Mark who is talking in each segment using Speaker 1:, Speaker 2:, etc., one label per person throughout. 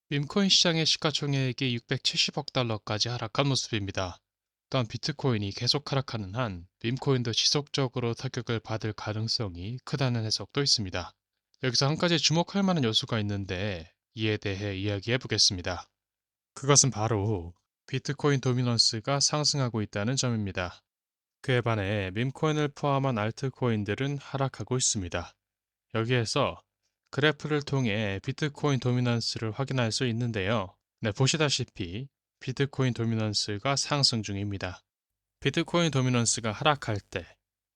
Speaker 1: 밈코인 시장의 시가총액이 670억 달러까지 하락한 모습입니다. 또한 비트코인이 계속 하락하는 한 밈코인도 지속적으로 타격을 받을 가능성이 크다는 해석도 있습니다. 여기서 한 가지 주목할 만한 요소가 있는데 이에 대해 이야기해 보겠습니다. 그것은 바로 비트코인 도미넌스가 상승하고 있다는 점입니다. 그에 반해 밈코인을 포함한 알트코인들은 하락하고 있습니다. 여기에서 그래프를 통해 비트코인 도미넌스를 확인할 수 있는데요. 네, 보시다시피 비트코인 도미넌스가 상승 중입니다. 비트코인 도미넌스가 하락할 때,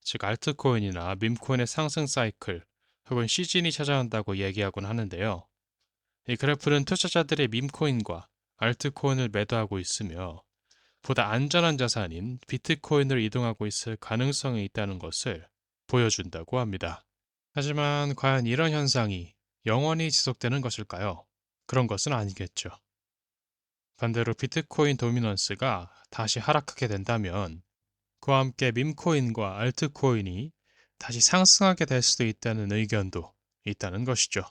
Speaker 1: 즉 알트코인이나 밈코인의 상승 사이클 혹은 시즌이 찾아온다고 얘기하곤 하는데요. 이 그래프는 투자자들의 밈코인과 알트코인을 매도하고 있으며 보다 안전한 자산인 비트코인으로 이동하고 있을 가능성이 있다는 것을 보여준다고 합니다. 하지만 과연 이런 현상이 영원히 지속되는 것일까요? 그런 것은 아니겠죠. 반대로 비트코인 도미넌스가 다시 하락하게 된다면 그와 함께 밈코인과 알트코인이 다시 상승하게 될 수도 있다는 의견도 있다는 것이죠.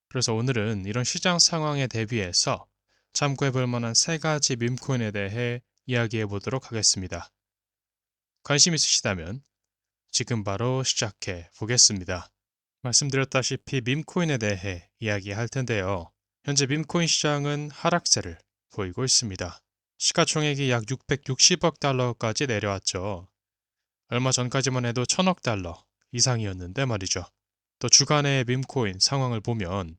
Speaker 1: 그래서 오늘은 이런 시장 상황에 대비해서 참고해 볼 만한 세 가지 밈코인에 대해 이야기해 보도록 하겠습니다. 관심 있으시다면 지금 바로 시작해 보겠습니다. 말씀드렸다시피 밈코인에 대해 이야기할 텐데요. 현재 밈코인 시장은 하락세를 보이고 있습니다. 시가총액이 약 660억 달러까지 내려왔죠. 얼마 전까지만 해도 1000억 달러 이상이었는데 말이죠. 또 주간의 밈코인 상황을 보면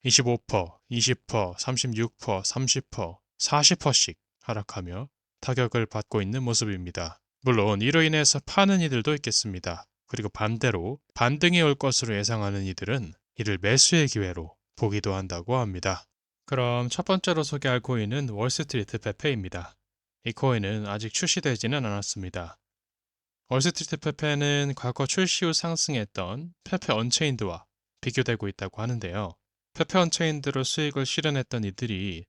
Speaker 1: 25%, 20%, 36%, 30%, 40%씩 하락하며 타격을 받고 있는 모습입니다. 물론 이로 인해서 파는 이들도 있겠습니다. 그리고 반대로 반등이 올 것으로 예상하는 이들은 이를 매수의 기회로 보기도 한다고 합니다. 그럼 첫 번째로 소개할 코인은 월스트리트 페페입니다. 이 코인은 아직 출시되지는 않았습니다. 월스트리트 페페는 과거 출시 후 상승했던 페페 언체인드와 비교되고 있다고 하는데요. 페페 언체인드로 수익을 실현했던 이들이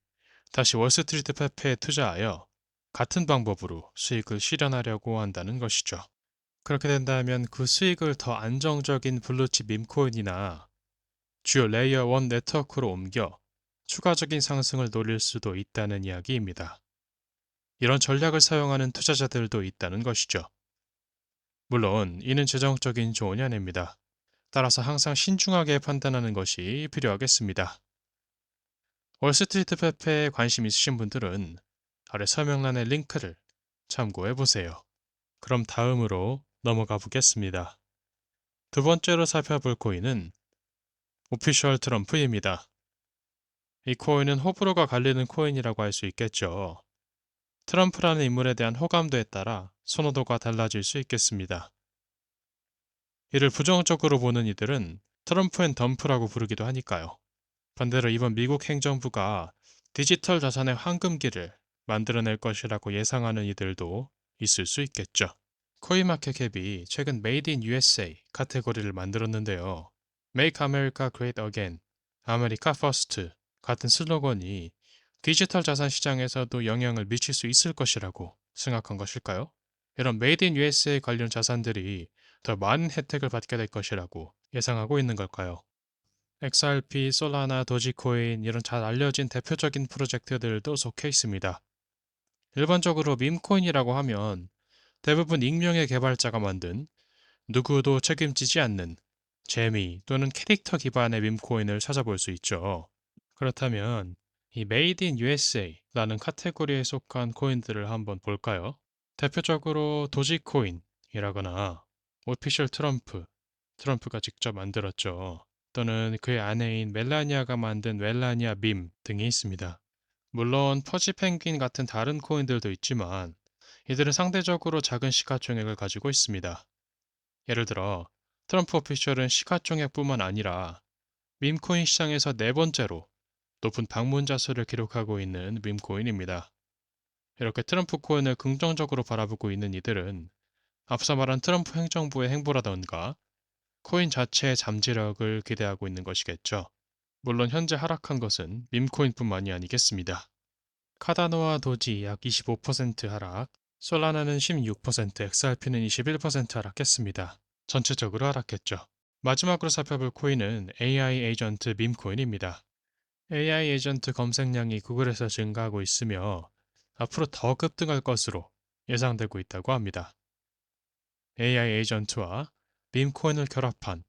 Speaker 1: 다시 월스트리트 페페에 투자하여 같은 방법으로 수익을 실현하려고 한다는 것이죠. 그렇게 된다면 그 수익을 더 안정적인 블루칩 밈코인이나 주요 레이어 1 네트워크로 옮겨 추가적인 상승을 노릴 수도 있다는 이야기입니다. 이런 전략을 사용하는 투자자들도 있다는 것이죠. 물론 이는 재정적인 조언이 아닙니다. 따라서 항상 신중하게 판단하는 것이 필요하겠습니다. 월스트리트 페페에 관심 있으신 분들은 아래 설명란의 링크를 참고해 보세요. 그럼 다음으로 넘어가 보겠습니다. 두 번째로 살펴볼 코인은 오피셜 트럼프입니다. 이 코인은 호불호가 갈리는 코인이라고 할 수 있겠죠. 트럼프라는 인물에 대한 호감도에 따라 선호도가 달라질 수 있겠습니다. 이를 부정적으로 보는 이들은 트럼프 앤 덤프라고 부르기도 하니까요. 반대로 이번 미국 행정부가 디지털 자산의 황금기를 만들어낼 것이라고 예상하는 이들도 있을 수 있겠죠. 코인마켓캡이 최근 Made in USA 카테고리를 만들었는데요. Make America Great Again, 아메리카 퍼스트 같은 슬로건이 디지털 자산 시장에서도 영향을 미칠 수 있을 것이라고 생각한 것일까요? 이런 Made in USA 관련 자산들이 더 많은 혜택을 받게 될 것이라고 예상하고 있는 걸까요? XRP, 솔라나, 도지코인 이런 잘 알려진 대표적인 프로젝트들도 속해 있습니다. 일반적으로 밈코인이라고 하면 대부분 익명의 개발자가 만든 누구도 책임지지 않는 재미 또는 캐릭터 기반의 밈코인을 찾아볼 수 있죠. 그렇다면 이 Made in USA라는 카테고리에 속한 코인들을 한번 볼까요? 대표적으로 도지코인이라거나 오피셜 트럼프, 트럼프가 직접 만들었죠. 또는 그의 아내인 멜라니아가 만든 멜라니아 밈 등이 있습니다. 물론 퍼지 펭귄 같은 다른 코인들도 있지만 이들은 상대적으로 작은 시가총액을 가지고 있습니다. 예를 들어 트럼프 오피셜은 시가총액뿐만 아니라 밈코인 시장에서 네 번째로 높은 방문자 수를 기록하고 있는 밈코인입니다. 이렇게 트럼프 코인을 긍정적으로 바라보고 있는 이들은 앞서 말한 트럼프 행정부의 행보라던가 코인 자체의 잠재력을 기대하고 있는 것이겠죠. 물론 현재 하락한 것은 밈코인뿐만이 아니겠습니다. 카다노와 도지 약 25% 하락, 솔라나는 16%, XRP는 21% 하락했습니다. 전체적으로 하락했죠. 마지막으로 살펴볼 코인은 AI 에이전트 밈코인입니다. AI 에이전트 검색량이 구글에서 증가하고 있으며 앞으로 더 급등할 것으로 예상되고 있다고 합니다. AI 에이전트와 밈코인을 결합한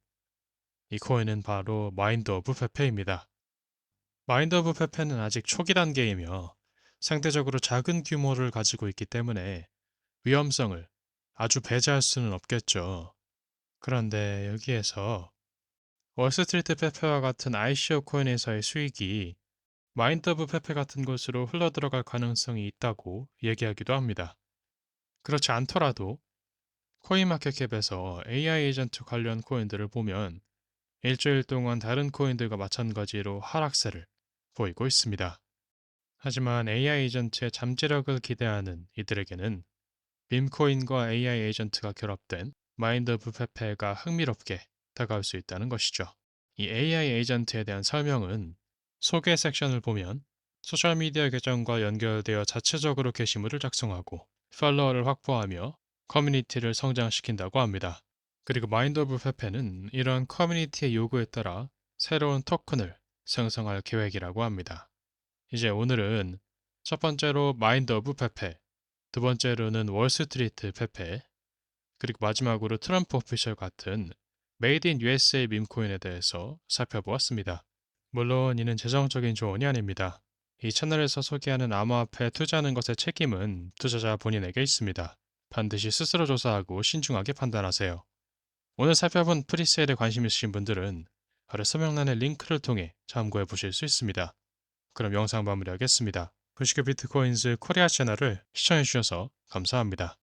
Speaker 1: 이 코인은 바로 마인드 오브 페페입니다. 마인드 오브 페페는 아직 초기 단계이며 상대적으로 작은 규모를 가지고 있기 때문에 위험성을 아주 배제할 수는 없겠죠. 그런데 여기에서 월스트리트 페페와 같은 ICO 코인에서의 수익이 마인드 오브 페페 같은 곳으로 흘러들어갈 가능성이 있다고 얘기하기도 합니다. 그렇지 않더라도 코인마켓캡에서 AI 에이전트 관련 코인들을 보면 일주일 동안 다른 코인들과 마찬가지로 하락세를 보이고 있습니다. 하지만 AI 에이전트의 잠재력을 기대하는 이들에게는 빔코인과 AI 에이전트가 결합된 마인드 오브 페페가 흥미롭게 다가올 수 있다는 것이죠. 이 AI 에이전트에 대한 설명은 소개 섹션을 보면 소셜미디어 계정과 연결되어 자체적으로 게시물을 작성하고 팔로워를 확보하며 커뮤니티를 성장시킨다고 합니다. 그리고 마인드 오브 페페는 이런 커뮤니티의 요구에 따라 새로운 토큰을 생성할 계획이라고 합니다. 이제 오늘은 첫 번째로 마인드 오브 페페, 두 번째로는 월스트리트 페페, 그리고 마지막으로 트럼프 오피셜 같은 메이드 인 USA 밈코인에 대해서 살펴보았습니다. 물론 이는 재정적인 조언이 아닙니다. 이 채널에서 소개하는 암호화폐에 투자하는 것의 책임은 투자자 본인에게 있습니다. 반드시 스스로 조사하고 신중하게 판단하세요. 오늘 살펴본 프리세일에 관심 있으신 분들은 아래 설명란의 링크를 통해 참고해 보실 수 있습니다. 그럼 영상 마무리하겠습니다. 부시크 비트코인즈 코리아 채널을 시청해 주셔서 감사합니다.